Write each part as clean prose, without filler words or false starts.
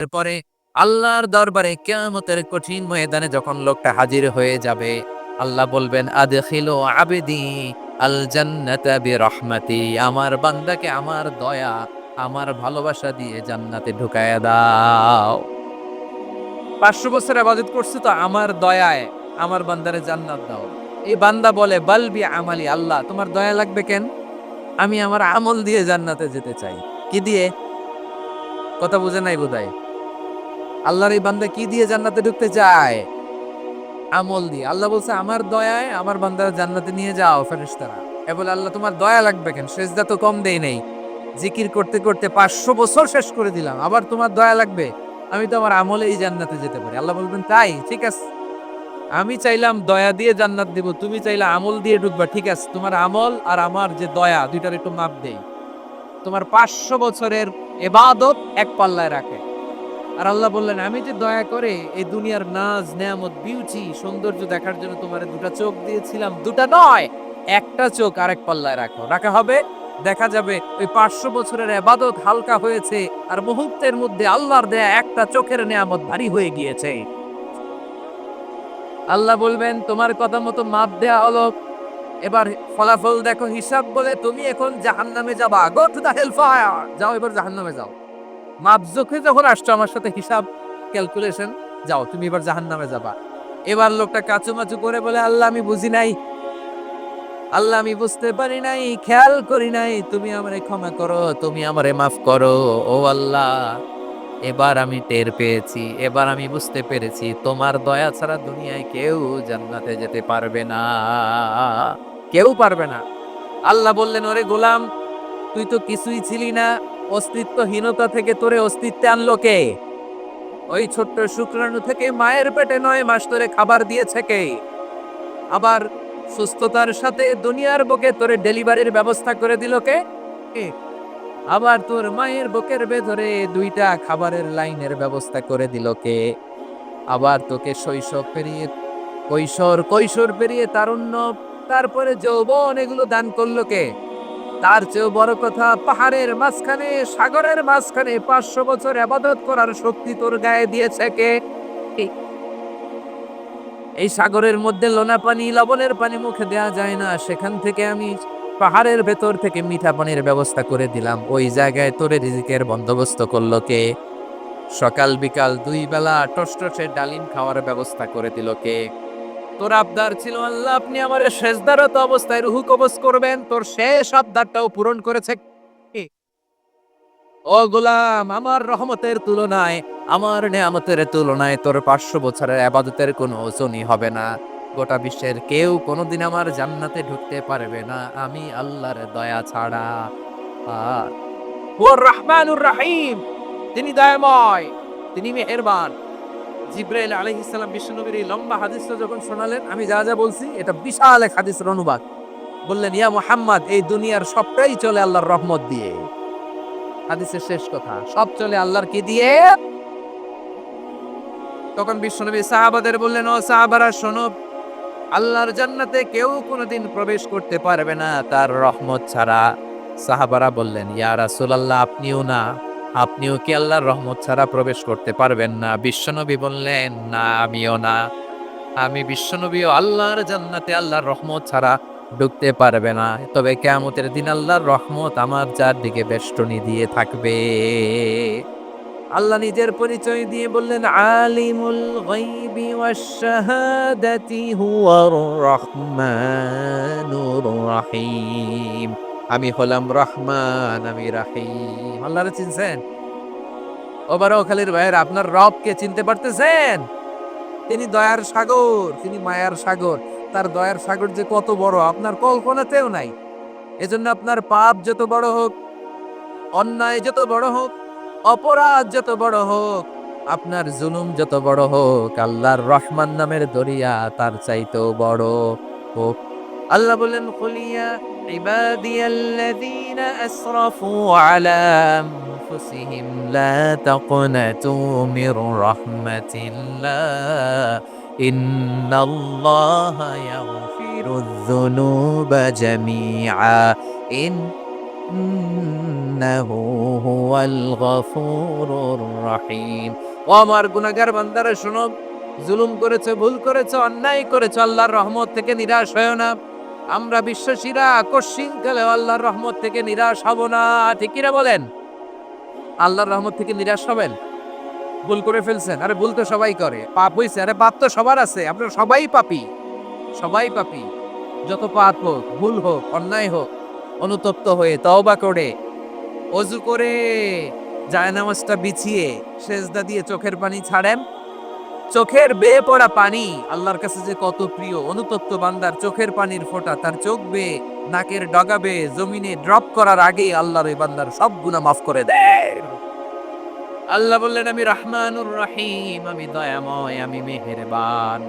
এরপরে আল্লাহর দরবারে কিয়ামতের কঠিন ময়দানে যখন লোকটা হাজির হয়ে যাবে, আল্লাহ বলবেন আদখিলু আবদি আল জান্নাতা বিরহমাতি, আমার বান্দাকে আমার দয়া, আমার ভালোবাসা দিয়ে জান্নাতে ঢুকায়া দাও। 500 বছর ইবাদত করছে তো আমার দয়ায় আমার বান্দারে জান্নাত দাও। এই বান্দা বলে বালবি আমালি, আল্লাহ তোমার দয়া লাগবে কেন? আমি আমার আমল দিয়ে জান্নাতে যেতে চাই। কি দিয়ে? কথা বুঝে নাই বোধহয়। আল্লাহর এই বান্দা কি দিয়ে জান্নাতে ঢুকতে চায়? আমল দিয়ে। আল্লাহ বলছে আমার দয়ায় আমার বান্দারা জান্নাতে নিয়ে যাও ফেরেশতারা। এ বলে আল্লাহ তোমার দয়া লাগবে কেন? সেজদা তো কম দেই নাই। জিকির করতে করতে 500 বছর শেষ করে দিলাম। আবার তোমার দয়া লাগবে? আমি তো আমার আমলেই জান্নাতে যেতে পারি। আল্লাহ বলবেন তাই? ঠিক আছে। আমি চাইলাম দয়া দিয়ে জান্নাত দিব। তুমি চাইলে আমল দিয়ে ঢুকবা। ঠিক আছে। তোমার আমল আর আমার যে দয়া দুইটার একটু মাপ দেই। তোমার 500 বছরের ইবাদত এক পাল্লায় রাখে। আর আল্লাহ বললেন আমি যে দয়া করে এই দুনিয়ার নাজ নেয়ামত বিউটি সৌন্দর্য দেখার জন্য তোমার দুটা চোখ দিয়েছিলাম, দুটা নয় একটা চোখ আরেক পাল্লায় রাখো। রাখা হবে, দেখা যাবে ওই 500 বছরের ইবাদত হালকা হয়েছে আর মুহূর্তের মধ্যে আল্লাহর দেয়া একটা চোখের নেয়ামত ভারী হয়ে গিয়েছে। আল্লাহ বলবেন তোমার কথা মতো মাপ দেয়া হলো, এবার ফলাফল দেখো, হিসাব বলে তুমি এখন জাহান্নামে যাবা। Go to the hell fire, যাও এবার জাহান্নামে যাও। মাপজোকে যখন আসছো আমার সাথে হিসাব ক্যালকুলেশন, যাও তুমি এবার জাহান্নামে যাবা। এবার লোকটা কাচুমাচু করে বলে আল্লাহ আমি বুঝি নাই, আল্লাহ আমি বুঝতে পারি নাই, খেয়াল করি নাই, তুমি আমারে ক্ষমা করো, তুমি আমারে মাফ করো। ও আল্লাহ, এবার আমি টের পেয়েছি, এবার আমি বুঝতে পেরেছি তোমার দয়া ছাড়া দুনিয়ায় কেউ জান্নাতে যেতে পারবে না, কেউ পারবে না। আল্লাহ বললেন ওরে গোলাম, তুই তো কিছুই ছিলি না, অস্তিত্বহীনতা থেকে তোরে অস্তিত্বে আনলো কে? ওই ছোট্ট শুক্রাণু থেকে মায়ের পেটে 9 মাস ধরে খাবার দিয়েছে কে? আবার সুস্থতার সাথে দুনিয়ার বুকে তোরে ডেলিভারির ব্যবস্থা করে দিল কে? কে? আবার তোর মায়ের বুকের ভেতরে 2টা খাবারের লাইনের ব্যবস্থা করে দিল কে? আবার তোকে শৈশব পেরিয়ে কৈশোর, কৈশোর পেরিয়ে তারুণ্য, তারপরে যৌবন, এগুলো দান করলো কে? তার চেয়েও বড় কথা, পাহাড়ের মাঝখানে সাগরের মাঝখানে 500 বছর ইবাদত করার শক্তি তোর গায়ে দিয়েছে কে? এই সাগরের মধ্যে লোনা পানি, লবণের পানি মুখে দেয়া যায় না, সেখান থেকে আমি পাহাড়ের ভেতর থেকে মিঠা পানির ব্যবস্থা করে দিলাম। ওই জায়গায় তোরে রিজিকের বন্দোবস্ত করলো কে? সকাল বিকাল 2 বেলা টসটসে ডালিম খাওয়ার ব্যবস্থা করে দিল কে? তোর আবদার ছিল আল্লাহ আপনি আমার শেষদারত অবস্থায় রুহু কবজ করবেন, তোর শেষ আবদারটাও পূরণ করেছে কে? ও গোলাম, আমার রহমতের তুলনায়, আমার নেয়ামতের তুলনায় তোর 500 বছরের ইবাদতের কোনো ওজনই হবে না। গোটা বিশ্বের কেউ কোনোদিন আমার জান্নাতে ঢুকতে পারবে না আমি আল্লাহর দয়া ছাড়া। আর ওর রহমানুর রহিম, তিনি দয়াময়, তিনি মেহেরবান। জিব্রাইল আলাইহিস সালাম বিশ্বনবীর এই লম্বা হাদিসটা যখন শোনালেন, আমি যা যা বলছি এটা বিশাল এক হাদিসের অনুবাদ। বললেন ইয়া মুহাম্মদ, এই দুনিয়ার সবটাই চলে আল্লাহর রহমত দিয়ে। হাদিসের শেষ কথা, সব চলে আল্লাহর কি দিয়ে? তখন বিশ্বনবী সাহাবাদের বললেন ও সাহাবারা শোনো, আল্লাহর জান্নাতে কেউ কোনোদিন প্রবেশ করতে পারবে না তার রহমত ছাড়া। সাহাবারা বললেন ইয়া রাসূলুল্লাহ আপনিও না, আপনিও কি আল্লাহর রহমত ছাড়া প্রবেশ করতে পারবেন না? বিশ্বনবী বললেন না আমিও না, আমি বিশ্বনবীও আল্লাহর জান্নাতে আল্লাহর রহমত ছাড়া ঢুকতে পারবে না, তবে কিয়ামতের দিন আল্লাহর রহমত আমার চারদিকে বেষ্টনী দিয়ে থাকবে। আল্লাহ নিজের পরিচয় দিয়ে বললেন আলিমুল গায়বি ওয়াশ শাহাদাতি হুয়ার রহমানুর রহিম, আমি হলাম রহমান, আমি রাহিম। আল্লাহরে চিনছেন? ওবারখালীর ভাইয়ের, আপনার রবকে চিনতে পারতেছেন? তিনি দয়ার সাগর, তিনি মায়ার সাগর। তার দয়ার সাগর যে কত বড় আপনার কল্পনাতেও নাই। এজন্য আপনার পাপ যত বড় হোক, অন্যায় যত বড় হোক, অপরাধ যত বড় হোক, আপনার জুলুম যত বড় হোক, আল্লাহর রহমান নামের দরিয়া তার চাইতেও বড় হোক। আল্লাহ বলেন কুলিয়া ইবাদিয়াল্লাযীনা আসরাফু আলা আনফুসিহিম লা তাকনাতু মির রাহমাতিল্লাহ ইন্নাল্লাহা ইয়াগফিরুয যুনুবা জামিআ ইন্নাহু হুয়াল গফুরুর রহিম। ও আমার গুনাহগার বান্দারা শোনো, জুলুম করেছো, ভুল করেছো, অন্যায় করেছো, আল্লাহর রহমত থেকে নিরাশ হয়ো না। আমরা বিশ্বাসীরা কশ্চিনকালে আল্লাহর রহমত থেকে নিরাশ হব না। ঠিক কিনা বলেন? আল্লাহর রহমত থেকে নিরাশ হবেন? ভুল করে ফেলছেন, আরে ভুল তো সবাই করে। পাপ হইছে, আরে পাপ তো সবার আছে। আপনারা সবাই পাপী, সবাই পাপী। যত পাপ হোক, ভুল হোক, অন্যায় হোক, অনুতপ্ত হয়ে তওবা করে, অজু করে, জায়নামাজটা বিছিয়ে, সেজদা দিয়ে চোখের পানি ছাড়েন। চোখের বেয়ে পড়া পানি আল্লাহর কাছে যে কত প্রিয়। অনুতপ্ত বান্দার চোখের পানির ফোঁটা তার চোখ বেয়ে, নাকের ডগা বেয়ে জমিনে ড্রপ করার আগেই আল্লাহর ওই বান্দার সব গুনাহ মাফ করে দেয়। আল্লাহ বললেন, আমি রহমানুর রহিম, আমি দয়াময়, আমি মেহেরবান।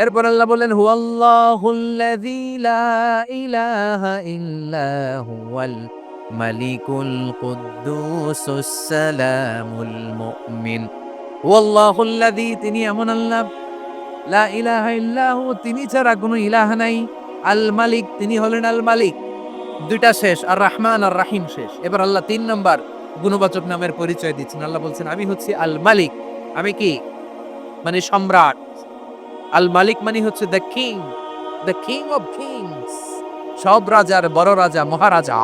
এরপর আল্লাহ বললেন, হুয়াল্লাহুল্লাযী লা ইলাহা ইল্লা হুয়াল মালিকুল কুদ্দুসুস সালামুল মুমিন। হুয়াল্লাহুল্লাযী, তিনি এমন আল্লাহ, লা ইলাহা ইল্লা হু, তিনি ছাড়া কোনো ইলাহ নাই। আল মালিক, তিনি হলেন আল মালিক। দুইটা শেষ, আর রহমান আর রাহিম শেষ। এবার আল্লাহ 3 নম্বর গুণবাচক নামের পরিচয় দিচ্ছেন। আল্লাহ বলছেন, আমি হচ্ছি আল মালিক। আমি কি? মানে সম্রাট। আল মালিক মানে হচ্ছে দ্য কিং অফ কিংস। সব রাজার বড় রাজা, মহারাজা।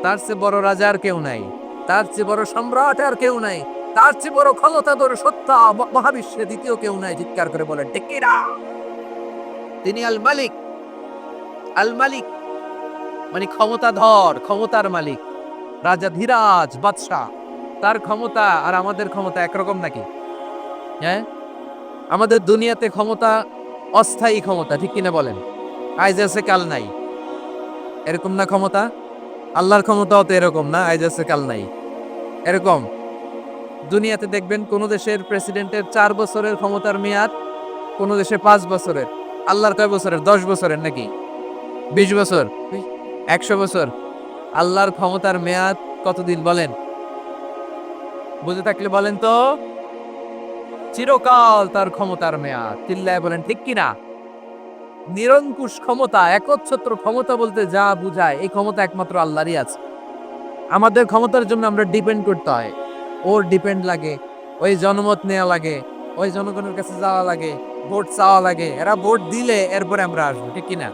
তার চেয়ে বড় রাজা আর কেউ নাই, তার চেয়ে বড় সম্রাট আর কেউ নাই, তার চেয়ে বড় ক্ষমতাধর সত্তা মহাবিশ্বে দ্বিতীয় কেউ নাই। চিৎকার করে বলেন ঠিক কিনা? তিনি আল মালিক। আল মালিক মানে ক্ষমতাধর, ক্ষমতার মালিক, রাজা ধীরাজ বাদশাহ। তার ক্ষমতা আর আমাদের ক্ষমতা একরকম নাকি? হ্যাঁ, আমাদের দুনিয়াতে ক্ষমতা অস্থায়ী ক্ষমতা, ঠিক কিনা বলেন? আজ আছে কাল নাই, এরকম না ক্ষমতা? আল্লাহর ক্ষমতাও তো এরকম না, আজ আছে কাল নাই এরকম। দুনিয়াতে দেখবেন কোন দেশের প্রেসিডেন্টের 4 বছরের ক্ষমতার মেয়াদ, কোন দেশে 5 বছরের। আল্লাহর কয় বছরের? 10 বছরের নাকি 20 বছর, 100 বছর। আল্লাহর ক্ষমতার মেয়াদ কতদিন বলেন? বুঝে থাকলে বলেন তো। চিরকাল তার ক্ষমতার মেয়াদ। চিল্লায় বলেন ঠিক কিনা? নিরঙ্কুশ ক্ষমতা, একচ্ছত্র ক্ষমতা বলতে যা বুঝায়, এই ক্ষমতা একমাত্র আল্লাহরই আছে। আমাদের ক্ষমতার জন্য আমরা ডিপেন্ড করতে হয়, ওর ডিপেন্ড লাগে, ওই জনমত নেওয়া লাগে, ওই জনগণের কাছে যাওয়া লাগে, ভোট চাওয়া লাগে। এরা ভোট দিলে এরপরে আমরা আসবো, ঠিক কিনা?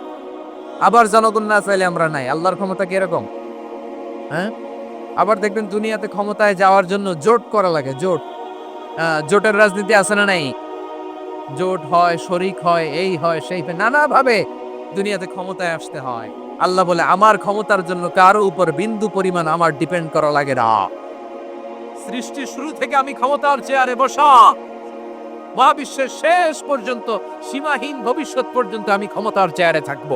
আবার জনগণ না চাইলে আমরা নাই। আল্লাহর ক্ষমতা কি এরকম? হ্যাঁ। আবার দেখবেন দুনিয়াতে ক্ষমতায় যাওয়ার জন্য জোট করা লাগে, জোট। জোটের রাজনীতি আছে না নাই? জোট হয়, শরিক হয়, এই হয়, সেই হয়, নানাভাবে দুনিয়াতে ক্ষমতায় আসতে হয়। আল্লাহ বলে, আমার ক্ষমতার জন্য কারো উপর বিন্দু পরিমাণ আমার ডিপেন্ড করা লাগে না। সৃষ্টির শুরু থেকে আমি ক্ষমতার চেয়ারে বসা, মহাবিশ্বের শেষ পর্যন্ত, সীমাহীন ভবিষ্যৎ পর্যন্ত আমি ক্ষমতার চেয়ারে থাকব।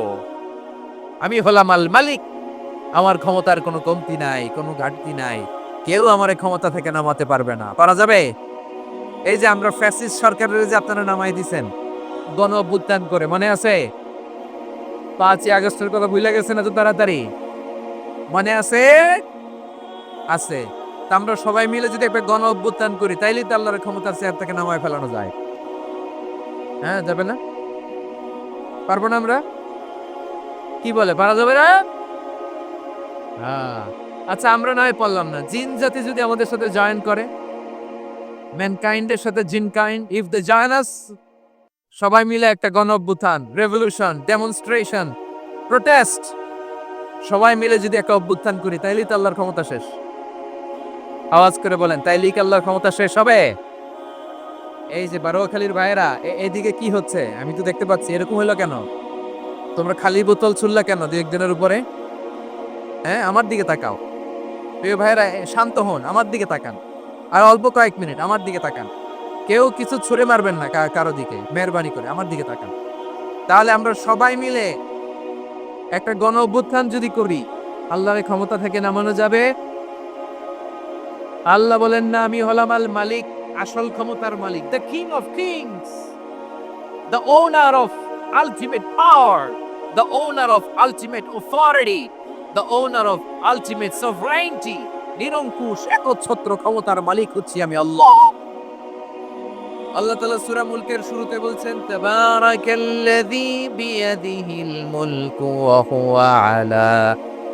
আমি হলাম আল মালিক। আমার ক্ষমতার কোনো কমতি নাই, কোনো ঘাটতি নাই। কেউ আমার এই ক্ষমতা থেকে নামাতে পারবে না। পারা যাবে? এই যে আমরা ফ্যাসিস্ট সরকারের যে আপনারা নামাই দিছেন গণ অভ্যুত্থান করে, মনে আছে? 5ই আগস্টের কথা ভুলে গেছেন এত তাড়াতাড়ি? মনে আছে? আছে। তা আমরা সবাই মিলে যদি একটা গণ অভ্যুত্থান করি, তাইলেই তো আল্লাহর ক্ষমতার চেয়ার থেকে নামায় ফেলানো যায়। হ্যাঁ, যাবে না? পারবো না আমরা? কি বলে, পারা যাবে না? হ্যাঁ। আচ্ছা, আমরা না হয় পারলাম না, জিন জাতি যদি আমাদের সাথে জয়েন করে, ম্যানকাইন্ডের সাথে জিনকাইন্ড, ইফ দে জয়েন আস, সবাই মিলে একটা গণ অভ্যুত্থান, রেভলিউশন, ডেমনস্ট্রেশন, প্রোটেস্ট, সবাই মিলে যদি একটা অভ্যুত্থান করি, তাইলেই তো আল্লাহর ক্ষমতা শেষ। আওয়াজ করে বলেন, তাইলেই কি আল্লাহর ক্ষমতা শেষ হবে? এই যে বারোয়াখালীর ভাইয়েরা, এদিকে কি হচ্ছে আমি তো দেখতে পাচ্ছি, এরকম হলো কেন? তোমরা খালি বোতল ছুড়লা কেন 2-1 জনের উপরে? হ্যাঁ, আমার দিকে তাকাও। প্রিয় ভাইয়েরা, শান্ত হন, আমার দিকে তাকান। আর অল্প কয়েক মিনিট আমার দিকে তাকান। কেউ কিছু ছুড়ে মারবেন না কারো দিকে, মেহরবানি করে আমার দিকে তাকান। তাহলে আমরা সবাই মিলে একটা গণ অভ্যুত্থান যদি করি, আল্লাহর ক্ষমতা থেকে নামানো যাবে। আল্লাহ বলেন না, আমি হলাম আল মালিক, আসল ক্ষমতার মালিক, the king of kings, the owner of ultimate power, the owner of ultimate authority, the owner of ultimate sovereignty. নিরঙ্কুশ একচ্ছত্র ক্ষমতার মালিক হচ্ছি আমি আল্লাহ। আল্লাহ তাআলা সূরা মুলকের শুরুতে বলছেন, তাবারাকাল্লাযী বিয়াদিহিল মুলকু ওয়া হুয়া আলা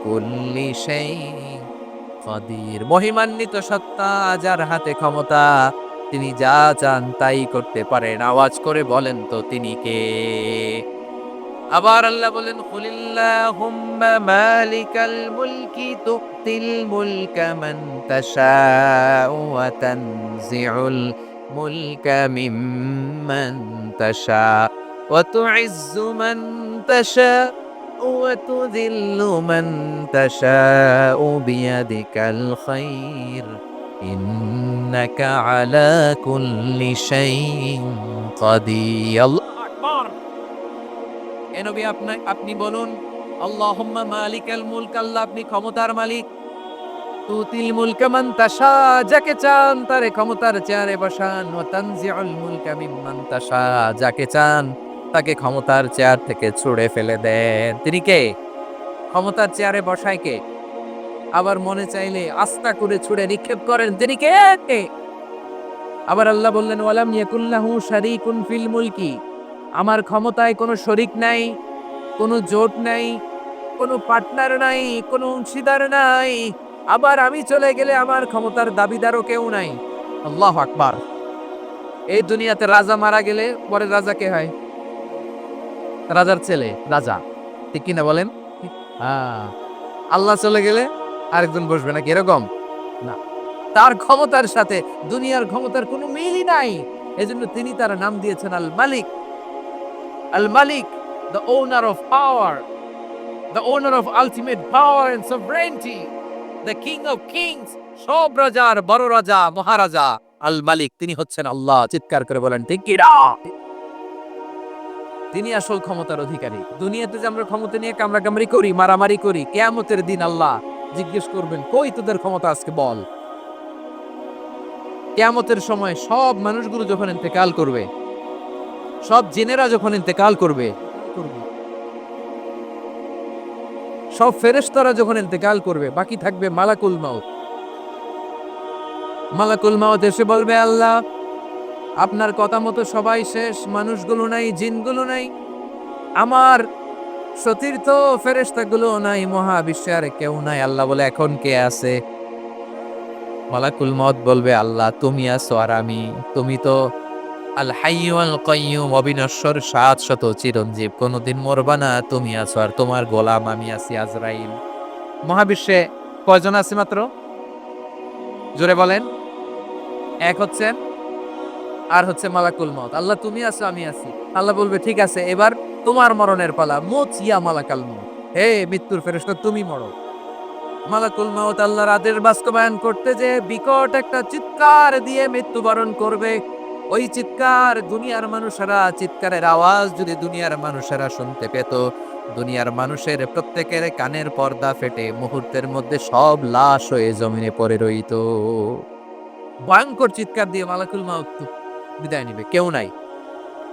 কুল্লি শাইইন কাদির। মহিমান্বিত সত্তা, যার হাতে ক্ষমতা, তিনি যা চান তাই করতে পারেন। আওয়াজ করে বলেন তো তিনি কে? আবার আল্লাহ বলেন, কুলিল্লাহুম্মা মালিকাল মুলকি তুতিল মুলকা মান তাশাউ ওয়া তানজিউল মুলকা মিম্মান তাশা ওয়া তুইজ্জু মান তাশা ওয়া তুযিল্লু মান তাশাউ বিয়াদিকাল খায়র ইন্নাকা আলা কুল্লি শাইইন কাদির। আল্লাহু আকবার। এ নবী, আপনি বলুন, আল্লাহুম্মা মালিকাল মুলক, আল্লাহ আপনি ক্ষমতার মালিক। তুতিল মুলকা মান তাশা, যাকে চান তারে ক্ষমতার চেয়ারে বসান। ওয়া তানজিউল মুলকা মিম্মান তাশা, যাকে চান তাকে ক্ষমতার চেয়ার থেকে ছুঁড়ে ফেলে দেন। তিনি কে? ক্ষমতার চেয়ারে বসায় কে? আবার মনে চাইলে আস্তা করে ছুঁড়ে নিক্ষেপ করেন। তিনি কে? আবার আল্লাহ বললেন, ওয়ালাম ইয়াকুল্লাহু শারীকুন ফিল মুলকি, আমার ক্ষমতায় কোনো শরীক নাই, কোনো জোট নাই, কোনো পার্টনার নাই, কোনো অংশীদার নাই। আবার আমি চলে গেলে আমার ক্ষমতার দাবিদারও কেউ নাই। আল্লাহু আকবার। এই দুনিয়াতে রাজা মারা গেলে পরে রাজা কে হয়? রাজার ছেলে রাজা, ঠিক কিনা বলেন? হ্যাঁ। আল্লাহ চলে গেলে আরেকজন বসবে নাকি এরকম? না, তার ক্ষমতার সাথে দুনিয়ার ক্ষমতার কোনো মিলই নাই। এজন্য তিনি তার নাম দিয়েছেন আল মালিক। আল মালিক, the owner of power, the owner of ultimate power and sovereignty, the king of kings, সব রাজার বড় রাজা, মহারাজা আল মালিক, তিনি হচ্ছেন আল্লাহ। চিৎকার করে বলেন ঠিক কি না? তিনি আসল ক্ষমতার অধিকারী। দুনিয়াতে যে আমরা ক্ষমতা নিয়ে কামড়াকামড়ি করি, মারামারি করি, কিয়ামতের দিন আল্লাহ জিজ্ঞেস করবেন, কই তোদের ক্ষমতা আজকে বল? কিয়ামতের সময় সব মানুষগুলো যখন ইন্তেকাল করবে, সব জিনেরা যখন ইন্তেকাল করবে, সব ফেরেশতারা যখন ইন্তেকাল করবে, বাকি থাকবে মালাকুল মাউত। মালাকুল মাউত এসে বলবে, আল্লাহ আপনার কথা মতো সবাই শেষ, মানুষগুলো নাই, জিনগুলো নাই, আমার সতীর্থ ফেরেশতাগুলো নাই, মহাবিশ্বে আর কেউ নাই। আল্লাহ বলে, এখন কে আছে? মালাকুল মউত বলবে, আল্লাহ তুমি আছো আর আমি। তুমি তো আল হাইয়্যু আল কাইয়্যুম, অবিনশ্বর, শাশ্বত, চিরঞ্জীব, কোনোদিন মরবা না। তুমি আছো আর তোমার গোলাম আমি আছি আজরাইল। মহাবিশ্বে কয়জন আছে মাত্র? জোরে বলেন। এক হচ্ছেন, আর হচ্ছে মালাকুল মউত। আল্লাহ তুমি আছো আমি আছি। আল্লাহ বলবে, ঠিক আছে, এবার তোমার মরণের পালা। মুত ইয়া মালাকাল মউত, হে মৃত্যুর ফেরেশতা তুমি মরো। মালাকুল মউত আল্লাহর আদেশ বাস্তবায়ন করতে যে বিকট একটা চিৎকার দিয়ে মৃত্যুবরণ করবে। ওই চিৎকার দুনিয়ার মানুষেরা, চিৎকারের আওয়াজ যদি দুনিয়ার মানুষেরা শুনতে পেত, দুনিয়ার মানুষের প্রত্যেকের কানের পর্দা ফেটে মুহূর্তের মধ্যে সব লাশ হয়ে জমিনে পড়ে রইত। ভয়ঙ্কর চিৎকার দিয়ে মালাকুল মউত বিদায় নিবে, কেউ নাই।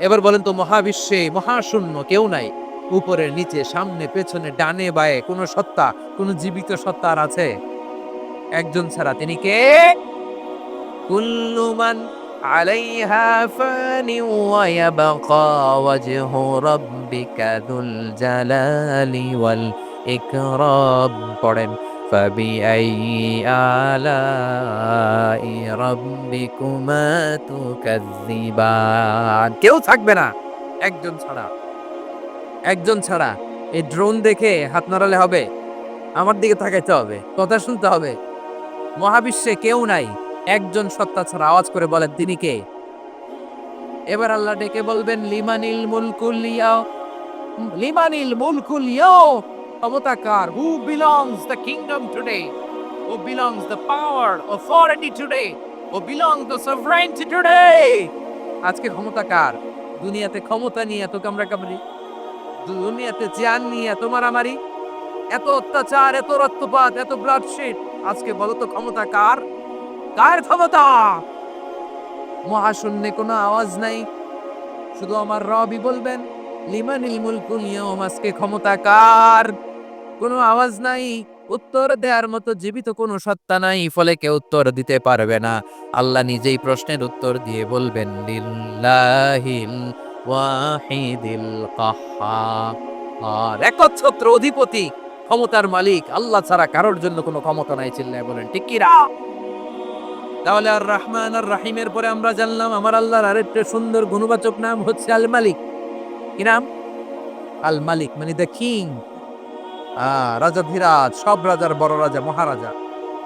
এবার বলেন তো, মহাবিশ্বে মহাশূন্য, কেউ নাই। উপরে নিচে, সামনে পেছনে, ডানে বায়ে কোন সত্তা, কোন জীবিত সত্তা আর আছে? একজন ছাড়া, তিনি কে? কুল্লু মান আলাইহা ফানি ওয়া ইয়াবকা ওয়াজহু রাব্বিকা যুল জালালি ওয়াল ইকরাম। পড়েন, ফাবিআইয়ি আলাই রাব্বিকুমা তুকাজ্জিবান। কেউ থাকবে না একজন ছাড়া, একজন ছাড়া। এই ড্রোন দেখে হাত নাড়ালে হবে? আমার দিকে তাকাইতে হবে, কথা শুনতে হবে। মহাবিশ্বে কেউ নাই একজন সত্তা ছাড়া। আওয়াজ করে বলেন তিনি কে? এবার আল্লাহ ডেকে বলবেন, লিমানিল মুলকুল ইয়াউম, লিমানিল মুলকুল ইয়াউম, ক্ষমতা কার? Who belongs the kingdom today? Who belongs the power, authority today? Who belongs the sovereignty today? আজকে ক্ষমতা কার? দুনিয়াতে ক্ষমতা নিয়ে এত কামড়াকামড়ি, দুনিয়াতে জান নিয়ে এত মারামারি, এত অত্যাচার, এত রক্তপাত, এত ব্লাডশেড, আজকে বলো তো ক্ষমতা কার? কার ক্ষমতা? মহাশূন্যে কোনো আওয়াজ নাই, শুধু আমার রবই বলবেন, লিমানিল মুলকুল ইয়াউম, আজকে ক্ষমতা কার? কোনো আওয়াজ নাই, উত্তর দেওয়ার মতো জীবিত কোনো সত্তা নাই, ফলে কেউ উত্তর দিতে পারবে না। আল্লাহ নিজেই প্রশ্নের উত্তর দিয়ে বলবেন, লিল্লাহিল ওয়াহিদিল কাহ্হার, একচ্ছত্র অধিপতি, ক্ষমতার মালিক আল্লাহ ছাড়া কারোর জন্য কোনো ক্ষমতা নাই, চিল্লায় বলেন ঠিক কি না? তাহলে আর রহমান আর রাহিমের পরে আমরা জানলাম আমার আল্লাহর আরেকটা সুন্দর গুণবাচক নাম হচ্ছে আল মালিক। কি নাম? আল মালিক মানে দ্য কিং, রাজাধিরাজ, সব রাজার বড় রাজা, মহারাজা।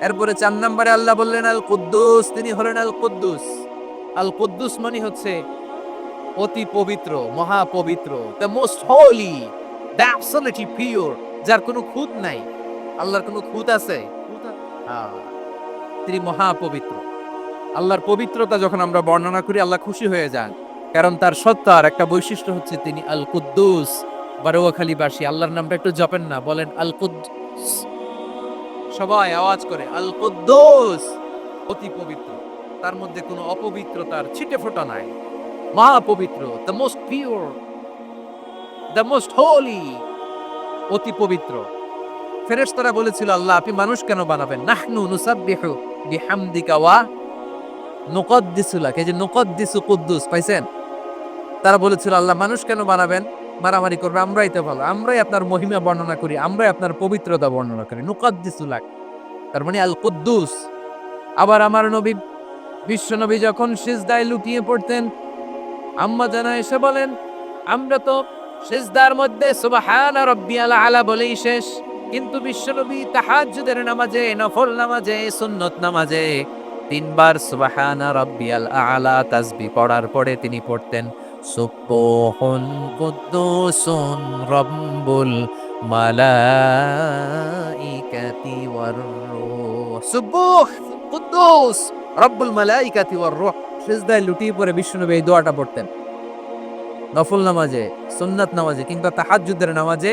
এরপরে 4 নম্বরে আল্লাহ বললেন আল কুদ্দুস, তিনি হলেন আল কুদ্দুস। আল কুদ্দুস মানে হচ্ছে অতি পবিত্র, মহা পবিত্র, the most Holi, the absolutely pure, যার কোনো খুঁত নাই। আল্লাহর কোনো খুঁত আছে? হ্যাঁ, তিনি মহা পবিত্র। আল্লাহর পবিত্রতা যখন আমরা বর্ণনা করি আল্লাহ খুশি হয়ে যান, কারণ তার সত্তার একটা বৈশিষ্ট্য হচ্ছে তিনি আল কুদ্দুস। বারোয়াখালীবাসী আল্লাহর নামটা একটু জপেন না, বলেন আল কুদ্দুস, সবাই আওয়াজ করে আল কুদ্দুস, অতি পবিত্র, তার মধ্যে কোনো অপবিত্রতার ছিটে ফোঁটা নাই, মহা পবিত্র, the most pure, the most Holi, অতি পবিত্র। ফেরেশতারা বলেছিল আল্লাহ আপনি মানুষ কেন বানাবেন? নাহনু নুসাব্বিহু বিহামদিকা ওয়া নুকদ্দিসু লাক, এই যে নুকদ্দিসু কুদ্দুস পাইছেন? তারা বলেছিল আল্লাহ মানুষ কেন বানাবেন, মারামারি করবে, আমরাই তো ভালো, আমরাই আপনার মহিমা বর্ণনা করি, আমরাই আপনার পবিত্রতা বর্ণনা করি, নুকদ্দিসু লাক, তার মানে আল কুদ্দুস। আবার আমার নবী, বিশ্ব নবী যখন সিজদায় লুটিয়ে পড়তেন, আম্মা জানা এসে বলেন আমরা তো সিজদার মধ্যে সুবহানা রাব্বিয়াল আলা বলেই শেষ, কিন্তু বিশ্বনবী তাহাজ্জুদের নামাজে, নফল নামাজে, সুন্নত নামাজে 3 বার সুবহানা রাব্বিয়াল আলা তাসবিহ পড়ার পরে তিনি পড়তেন সুবহুন কুদ্দুসুন রাব্বুল মালাইকাতি ওয়ার রূহ, সুবহ কুদ্দুস রব্বুল মালাইকাতি ওয়ার রূহ। সিজদায় লুটিয়ে পড়ে বিশ্বনবী এই দোয়াটা পড়তেন নফল নামাজে, সুন্নাত নামাজে কিংবা তাহাজ্জুদের নামাজে।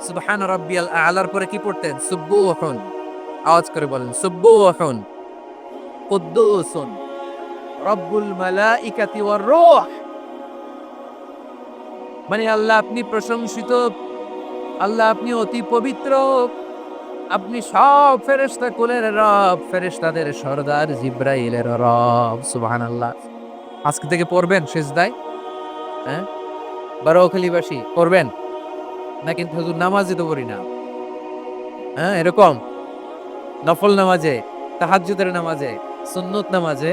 সুবহান রাব্বিয়াল আলার পরে কি পড়তেন? সুবহুন, আওয়াজ করে বলেন সুবহুন কুদ্দুসুন রব্বুল মালাইকাতি ওয়ার রূহ, মানে আল্লাহ আপনি প্রশংসিত, আল্লাহ আপনি অতি পবিত্র, আপনি সব ফেরেশতা কুলের রব, ফেরেশতাদের সরদার জিব্রাইলের রব। সুবহানাল্লাহ। আজকে থেকে পড়বেন সিজদায়, হ্যাঁ, বারোয়াখালীবাসী পড়বেন না, কিন্তু হুজুর নামাজে তো পড়ি না, হ্যাঁ, এরকম নফল নামাজে, তাহাজ্জুদের নামাজে, সুন্নত নামাজে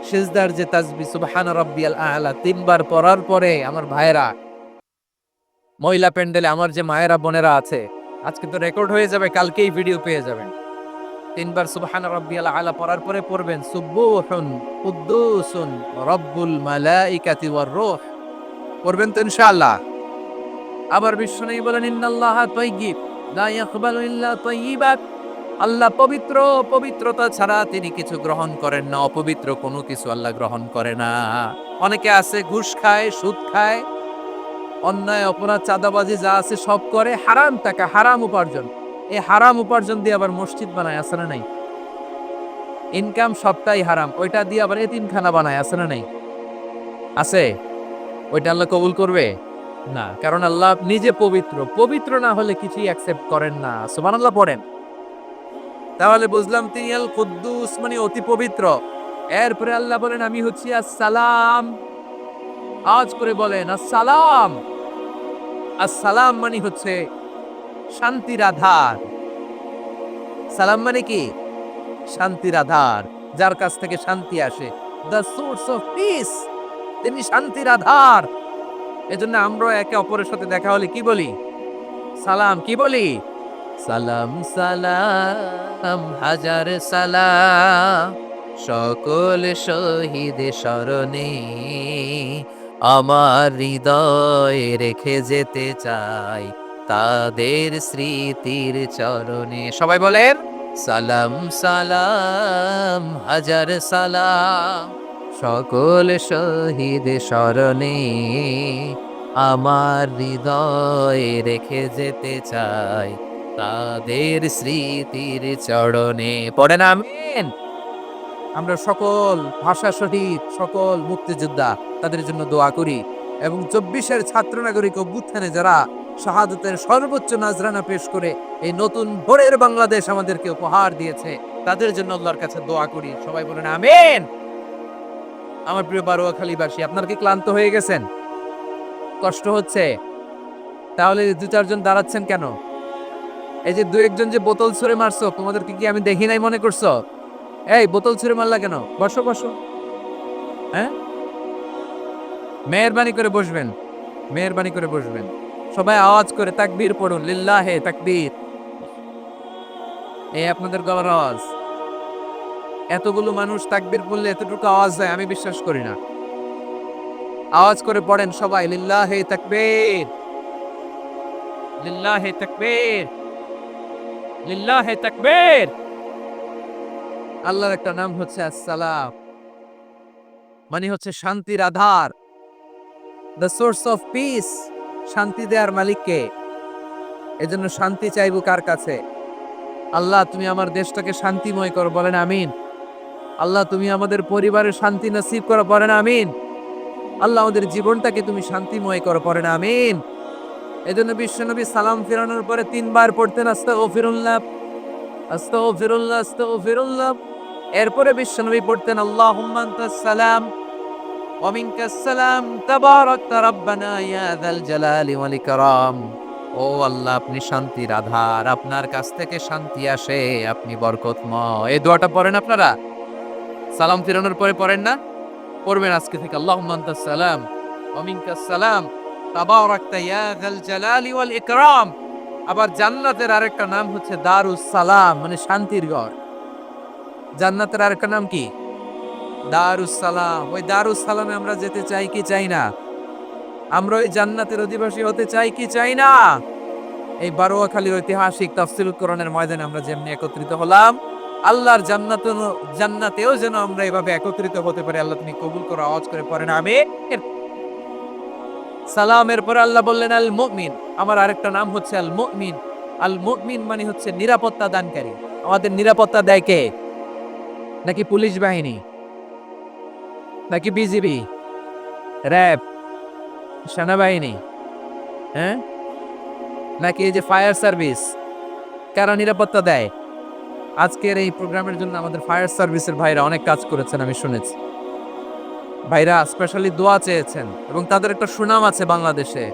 সিজদার যে তাসবিহ সুবহান রাব্বিয়াল আ'লা 3 বার পড়ার পরে আমার ভাইয়েরা, মহিলা প্যান্ডেলে আমার যে মায়েরা বোনেরা আছে, আজকে তো রেকর্ড হয়ে যাবে, কালকেই ভিডিও পেয়ে যাবেন। 3 বার সুবহান রাব্বিয়াল আ'লা পড়ার পরে পড়বেন সুবহুন কুদ্দুসুন রব্বুল মালাইকাতি ওয়ার রূহ, পড়বেন তো ইনশাআল্লাহ। আবার বিশ্বনবী বলেন ইন্নাল্লাহা তাইয়্যিব লা ইয়াকবালু ইল্লা তাইয়্যিবাত, আল্লাহ পবিত্র, পবিত্রতা ছাড়া তিনি কিছু গ্রহণ করেন না, অপবিত্র কোনো কিছু আল্লাহ গ্রহণ করে না। অনেকে আছে ঘুষ খায়, সুদ খায়, অন্যায় অপরাধ চাঁদাবাজি যা আছে সব করে, হারাম টাকা, হারাম উপার্জন, এই হারাম উপার্জন দিয়ে আবার মসজিদ বানায়, আছে না নাই? ইনকাম সবটাই হারাম, ওইটা দিয়ে আবার এতিমখানা বানায়, আছে না নাই? আছে। ওইটা আল্লাহ কবুল করবে না, কারণ আল্লাহ নিজে পবিত্র, পবিত্র না হলে কিছুই অ্যাকসেপ্ট করেন না। সুবহানাল্লাহ পড়েন। তাহলে বুঝলাম তিনি আল কুদ্দুস মানে অতি পবিত্র। এরপরে আল্লাহ বলেন আমি হচ্ছি আসসালাম, আজ করে বলেন আসসালাম। আসসালাম মানে হচ্ছে শান্তির আধার। সালাম মানে কি? শান্তির আধার, যার কাছ থেকে শান্তি আসে, দ্য সোর্স অফ পিস, তিনি শান্তির আধার। এজন্য আমরা একে অপরের সাথে দেখা হলে কি বলি? সালাম। কি বলি? সালাম সালাম হাজার সালাম, সকল শহীদ স্মরণে আমার হৃদয়ে রেখে যেতে চাই তাদের স্মৃতির চরণে। সবাই বলেন সালাম সালাম হাজার সালাম, সকল শহীদ স্মরণে আমার হৃদয়ে রেখে যেতে চাই তাদের স্মৃতির চরণে। পড়েন আমিন। আমরা সকল ভাষা শহীদ, সকল মুক্তিযোদ্ধা, তাদের জন্য দোয়া করি এবং 24-এর ছাত্র নাগরিক অভ্যুত্থানে যারা শাহাদতের সর্বোচ্চ নাজরানা পেশ করে এই নতুন ভোরের বাংলাদেশ আমাদেরকে উপহার দিয়েছে, তাদের জন্য আল্লাহর কাছে দোয়া করি। সবাই বলেন আমিন। আমার প্রিয় বারোয়াখালীবাসী, আপনারা কি ক্লান্ত হয়ে গেছেন? কষ্ট হচ্ছে? তাহলে 2-4 জন দাঁড়াচ্ছেন কেন? এই যে দু একজন যে বোতল ছুঁড়ে মারছো, তোমাদেরকে কি আমি দেখি নাই মনে করছো? এই বোতল ছুঁড়ে মারলা কেন? বসো বসো। হ্যাঁ, মেহেরবানি করে বসবেন, মেহেরবানি করে বসবেন। সবাই আওয়াজ করে তাকবীর পড়ুন, লিল্লাহে তাকবীর। এই আপনাদের গলার আওয়াজ। এতগুলো মানুষ তাকবীর বললে এতটুকু আওয়াজ হয় আমি বিশ্বাস করি না। আওয়াজ করে পড়েন সবাই, লিল্লাহে তাকবীর, লিল্লাহে তাকবীর, লিল্লাহে তাকবীর। আল্লাহর একটা নাম হচ্ছে আসসালাম, মানে হচ্ছে শান্তির আধার, দ্য সোর্স অফ পিস। শান্তি দেয়ার মালিককে। এজন্য শান্তি চাইবো কার কাছে? আল্লাহ তুমি আমার দেশটাকে শান্তিময় করো, বলেন আমিন। আল্লাহ তুমি আমাদের পরিবারের শান্তি নসিব করো, বলেন আমিন। আল্লাহ আমাদের জীবনটাকে তুমি শান্তিময় করো, পড়েন আমিন। এজন্য বিশ্বনবী সালাম ফিরানোর পরে 3 বার পড়তেন আস্তাগফিরুল্লাহ, আস্তাগফিরুল্লাহ, আস্তাগফিরুল্লাহ। এরপরে বিশ্বনবী পড়তেন আল্লাহুম্মা আনতাস সালাম ওয়া মিনকাস সালাম তাবারাকতা রাব্বানা ইয়া যাল জালালি ওয়াল ইকরাম। ও আল্লাহ আপনি শান্তির আধার, আপনার কাছ থেকে শান্তি আসে, আপনি বরকতময়। এই দোয়াটা পড়েন আপনারা? সালাম ফিরানোর পরে পড়েন না? পড়বেন আজকে থেকে, আল্লাহুম্মা আনতাস সালাম ওয়া মিনকাস সালাম তাবারাকতা ইয়া যাল জালালি ওয়াল ইকরাম। আবার জান্নাতের আরেকটা নাম হচ্ছে দারুস সালাম, মানে শান্তির ঘর। জান্নাতের আরেকটা নাম কি? দারুস সালাম। ওই দারুস সালামে আমরা যেতে চাই কি চাই না? আমরা ওই জান্নাতের অধিবাসী হতে চাই কি চাই না? এই বারোয়াখালীর ঐতিহাসিক তাফসীরুল কোরআনের ময়দানে আমরা যেমনি একত্রিত হলাম, আল্লাহর জান্নাতেও যেন আমরা এভাবে একত্রিত হতে পারি। আল্লাহ তুমি কবুল করো। আওয়াজ করে পড়েন আমিন। সালামের পরে আল্লাহ বললেন আল মুমিন। আমার আরেকটা নাম হচ্ছে আল মুমিন। আল মুমিন মানে হচ্ছে নিরাপত্তা দানকারী। আমাদের নিরাপত্তা দেয় কে? নাকি পুলিশ বাহিনী, নাকি বিজিবি, র্যাব, সেনাবাহিনী, হ্যাঁ, নাকি এই যে ফায়ার সার্ভিস? কারা নিরাপত্তা দেয়? আজকের এই প্রোগ্রামের জন্য আমাদের ফায়ার সার্ভিসের ভাইরা অনেক কাজ করেছেন, আমি শুনেছি। ভাইরা স্পেশালি দোয়া চেয়েছেন এবং তাদের একটা সুনাম আছে বাংলাদেশে।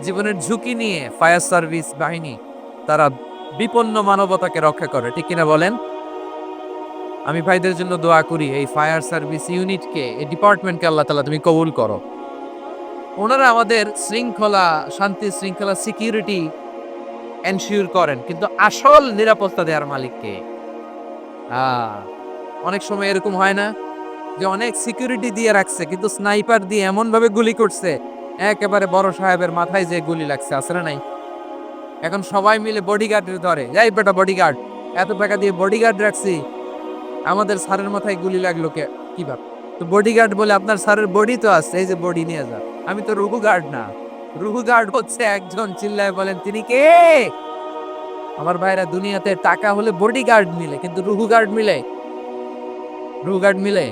জীবনের ঝুঁকি নিয়ে ফায়ার সার্ভিস বাহিনী তারা বিপন্ন মানবতাকে রক্ষা করে, ঠিক কিনা বলেন? আমি ভাইদের জন্য দোয়া করি, এই ফায়ার সার্ভিস ইউনিটকে, এই ডিপার্টমেন্টকে আল্লাহ তাআলা তুমি কবুল করো। ওনারা আমাদের শৃঙ্খলা, শান্তি শৃঙ্খলা, সিকিউরিটি এনশিওর করেন, কিন্তু আসল নিরাপত্তা দেওয়ার মালিক কে? অনেক সময় এরকম হয় না যে অনেক সিকিউরিটি দিয়ে রাখছে কিন্তু স্নাইপার দিয়ে এমন ভাবে গুলি করছে একেবারে বড় সাহেবের মাথায় যে গুলি লাগছে, আসলে নাই? এখন সবাই মিলে বডিগার্ডের ধরে, যাই বেটা বডিগার্ড, এত টাকা দিয়ে বডিগার্ড রাখছি, আমাদের স্যারের মাথায় গুলি লাগলো কে কিভাবে? তো বডিগার্ড বলে আপনার স্যারের বডি তো আছে, এই যে বডি নিয়ে যা। আমি তো রুহু গার্ড না। রুহু গার্ড হচ্ছে একজন, চিল্লায় বলেন তিনি কে? আমার ভাইরা, দুনিয়াতে টাকা হলে বডিগার্ড মিলে, কিন্তু রুহু গার্ড মিলে? রুহু গার্ড মিলে?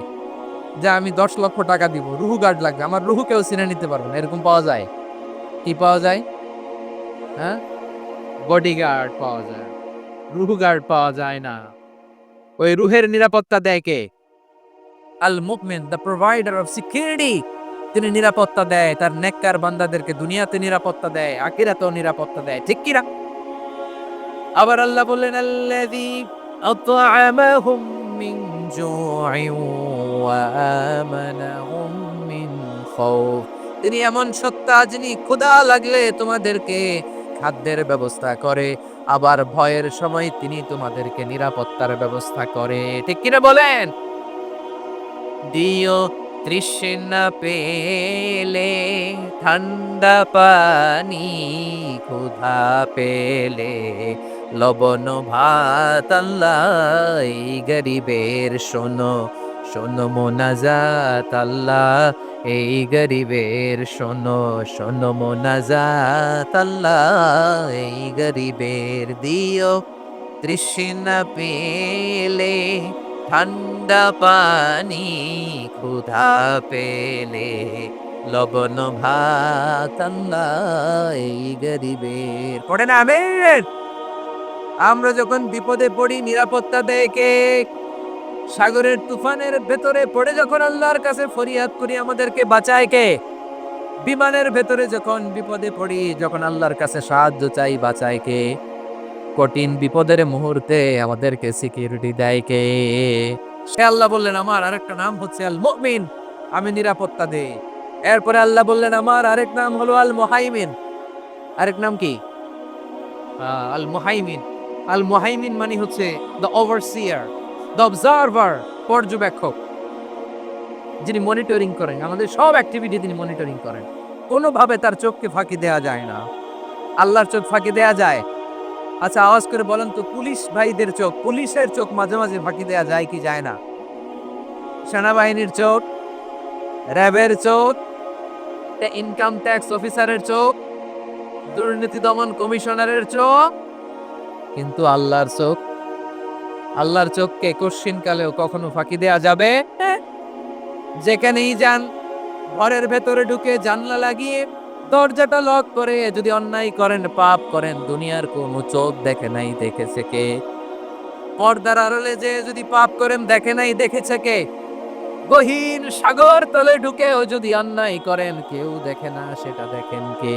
যে আমি 10 লক্ষ টাকা দিব, রুহু গার্ড লাগবে, আমার রুহু কেউ চিনে নিতে পারবে না, এরকম পাওয়া যায়? কি পাওয়া যায়? হ্যাঁ, বডিগার্ড পাওয়া যায়, রুহু গার্ড পাওয়া যায় না। ওই রুহের নিরাপত্তা দেয় কে? আল মুমিন, দ্য প্রোভাইডার অফ সিকিউরিটি। তিনি নিরাপত্তা দেয় তার নেককার বান্দাদেরকে, দুনিয়াতে নিরাপত্তা দেয়, আখিরাতেও নিরাপত্তা দেয়, ঠিক কি না? আবার আল্লাহ বললেন আল্লাযী আত'আমাহুম মিন জু'ইন ওয়া আমানাহুম মিন খাউফ। তিনি এমন সত্তা যিনি ক্ষুধা লাগলে তোমাদেরকে খাদ্যের ব্যবস্থা করে, আবার ভয়ের সময় তিনি তোমাদেরকে নিরাপত্তার ব্যবস্থা করে, ঠিক কিনা বলেন? দিও তৃষ্ণা পেলে ঠান্ডা পানি, ক্ষুধা পেলে লবণ ভাত। আল্লাহ এই গরিবের শোনো, শোনো মোনাজাত। আল্লাহ এই গরিবের শোনো, শোনো মোনাজাত। আল্লাহ এই গরিবের দিও তৃষ্ণা পেলে ঠান্ডা পানি, ক্ষুধা পেলে লবণ ভাত। আল্লাহ এই গরিবের, পড়ে না আমিন। আমরা যখন বিপদে পড়ি নিরাপত্তা দেয় কে? সাগরের তুফানের ভেতরে পড়ে যখন আল্লাহর কাছে ফরিয়াদ করি আমাদেরকে বাঁচায় কে? বিমানের ভেতরে যখন বিপদে পড়ি, যখন আল্লাহর কাছে সাহায্য চাই, বাঁচায় কে? কঠিন বিপদের মুহূর্তে আমাদেরকে সিকিউরিটি দেয় কে? সে আল্লাহ বললেন আমার আরেকটা নাম হচ্ছে আল মুমিন, আমি নিরাপত্তা দেই। এরপরে আল্লাহ বললেন আমার আরেক নাম হলো আল মুহাইমিন। আরেক নাম কি? আল মুহাইমিন। আল মুহাইমিন মানে হচ্ছে দ্য ওভারসিয়ার, দ্য অবজারভার, পর্যবেক্ষক, যিনি মনিটরিং করেন, আমাদের সব অ্যাক্টিভিটি তিনি মনিটরিং করেন। কোনোভাবে তার চোখকে ফাঁকি দেওয়া যায় না। আল্লাহর চোখ ফাঁকি দেয়া যায়? আচ্ছা আওয়াজ করে বলেন তো, পুলিশ ভাইদের চোখ, পুলিশের চোখ মাঝে মাঝে ফাঁকি দেয়া যায় কি যায় না? সেনাবাহিনীর চোখ, র্যাবের চোখ, ইনকাম ট্যাক্স অফিসারের চোখ, দুর্নীতি দমন কমিশনারের চোখ, কিন্তু আল্লাহর চোখ, আল্লাহর চোখকে কশ্চিন কালেও কখনো ফাঁকি দেয়া যাবে? যেখানেই যান, ঘরের ভেতরে ঢুকে জানলা লাগিয়ে দরজাটা লক করে যদি অন্যায় করেন, পাপ করেন, দুনিয়ার কোনো চোখ দেখে নাই দেখেছে কে? পর্দার আড়ালে যে যদি পাপ করেন, দেখে নাই দেখেছে কে? গহীন সাগর তলে ঢুকেও যদি অন্যায় করেন, কেউ দেখে না, সেটা দেখেন কে?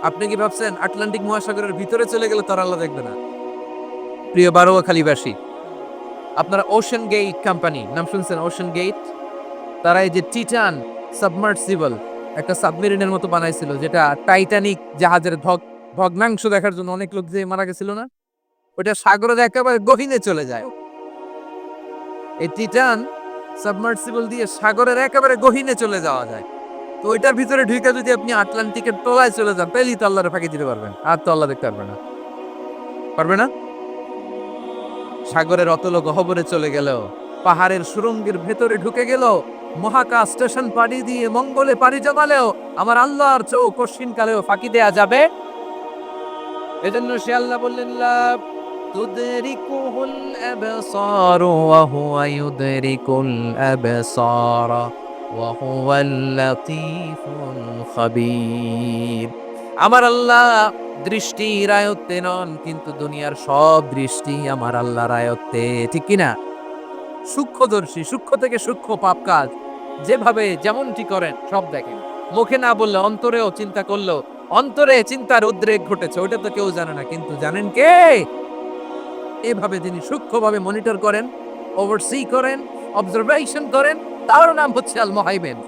আপনি কি ভাবছেন আটলান্টিক মহাসাগরের ভিতরে চলে গেলে তার আল্লাহ দেখবে না? প্রিয় বারোয়াখালীবাসী, আপনারা ওশান গেট কোম্পানি নাম শুনছেন? ওশান গেট, তারা এই যে টিটান সাবমার্সিবল একটা সাবমেরিনের মতো বানাইছিল, যেটা টাইটানিক জাহাজের ভগ্নাংশ দেখার জন্য অনেক লোক যে মারা গেছিল না, ওটা সাগরের একেবারে গহীনে চলে যায়। এই টিটান সাবমার্সিবল দিয়ে সাগরের একেবারে গহীনে চলে যাওয়া যায়। তো ওইটার ভিতরে ঢুকে যদি আপনি আটলান্টিকের তলায় চলে যান, তাহলেই তো আল্লাহরে ফাঁকি দিতে পারবেন, আর তো আল্লাহ দেখতে পারবে না। পারবে না? সাগরের অতল গহ্বরে চলে গেল, পাহাড়ের সুরঙ্গের ভেতরে ঢুকে গেল, মহাকাশ স্টেশন পাড়ি দিয়ে মঙ্গলে পাড়ি জমালেও আমার আল্লাহর চোখ কশ্চিন কালেও ফাঁকি দেয়া যাবে? এজন্য সে আল্লাহ বললেন লা তুদরিকুহুল আবসার ওয়া হুয়া ইউদরিকুল আবসার ওয়া হুয়াল লাতীফুল খাবীর। আমার আল্লাহ দৃষ্টির আয়ত্তে নন, কিন্তু দুনিয়ার সব দৃষ্টি আমার আল্লাহর আয়ত্তে, ঠিক কি না? সূক্ষ্মদর্শী, সূক্ষ্ম থেকে সূক্ষ্ম পাপ কাজ যেভাবে যেমনটি করেন সব দেখেন। মুখে না বললে অন্তরেও চিন্তা করলো, অন্তরে চিন্তার উদ্রেক ঘটেছে, ওটা তো কেউ জানে না, কিন্তু জানেন কে? এভাবে তিনি সূক্ষ্মভাবে মনিটর করেন, ওভারসি করেন, অবজারভেশন করেন, তার নাম হচ্ছে আল মুহাইমিন,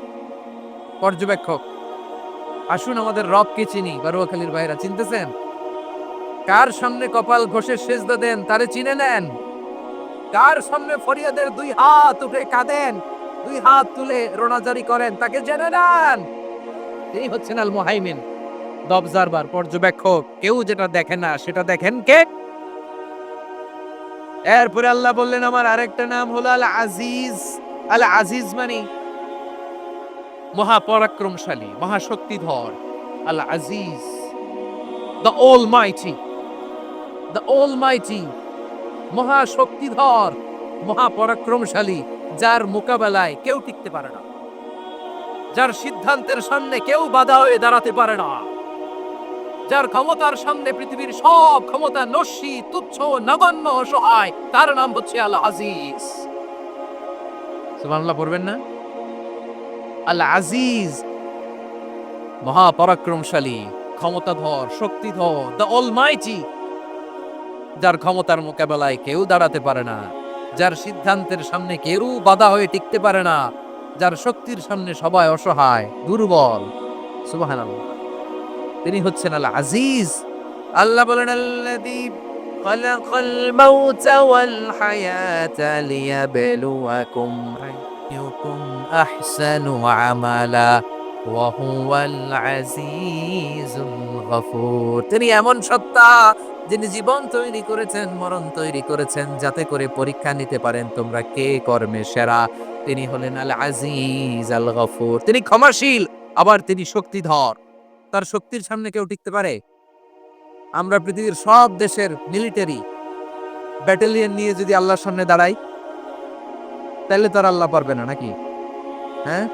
পর্যবেক্ষক। আসুন আমাদের রবকে চিনি। বারুয়াখালীর ভাইরা চিনতেছেন? কার সামনে কপাল ঘষে সেজদা দেন, তারে চিনে নেন। কার সামনে ফরিয়াদের দুই হাত উঠে কাঁদেন, দুই হাত তুলে রোনাজারি করেন, তাকে জেনে নেন। তিনি হচ্ছেন আল মুহাইমিন, দ্য অবজারভার, পর্যবেক্ষক। কেউ যেটা দেখে না সেটা দেখেন কে? এরপরে আল্লাহ বললেন আমার আরেকটা নাম হলো আল আজিজ। আল আজিজ মানে মহাপরাক্রমশালী, মহাশক্তিধর। আল আজিজ, দ্য অলমাইটি, দ্য অলমাইটি, মহাশক্তিধর, মহাপরাক্রমশালী, যার মোকাবেলায় কেউ টিকতে পারে না, যার সিদ্ধান্তের সামনে কেউ বাধা হয়ে দাঁড়াতে পারে না, যার ক্ষমতার সামনে পৃথিবীর সব ক্ষমতা নস্যি, তুচ্ছ, নগণ্য, অসহায়, তার নাম হচ্ছে আল আজিজ। সুবহানাল্লাহ পড়বেন না? আল আজিজ, মহাপরাক্রমশালী, ক্ষমতাধর, শক্তিধর, দ্য অলমাইটি, যার ক্ষমতার মোকাবেলায় কেউ দাঁড়াতে পারে না, যার সিদ্ধান্তের সামনে কেউ বাধা হয়ে টিকতে পারে না, যার শক্তির সামনে সবাই অসহায়, দুর্বল। সুবহানাল্লাহ, তিনি হচ্ছেন আল আজিজ। আল্লাহ বলেন আল্লাযী খালাকাল মাউতা ওয়াল হায়াতা লিয়াবলুয়াকুম আইয়ুকুম আহসানু আমালা ওয়া হুয়াল আজিজুল গফুর। তিনি এমন সত্তা, যিনি জীবন তৈরি করেছেন, মরণ তৈরি করেছেন, যাতে করে পরীক্ষা নিতে পারেন তোমরা কে কর্মে সেরা। তিনি হলেন আল আজিজ আল গফুর। তিনি ক্ষমাশীল, আবার তিনি শক্তিধর। তার শক্তির সামনে কেউ টিকতে পারে? আমরা পৃথিবীর সব দেশের মিলিটারি ব্যাটালিয়ন নিয়ে যদি আল্লাহর সামনে দাঁড়াই, তাহলে তো আর আল্লাহ পারবে না, নাকি? হ্যাঁ,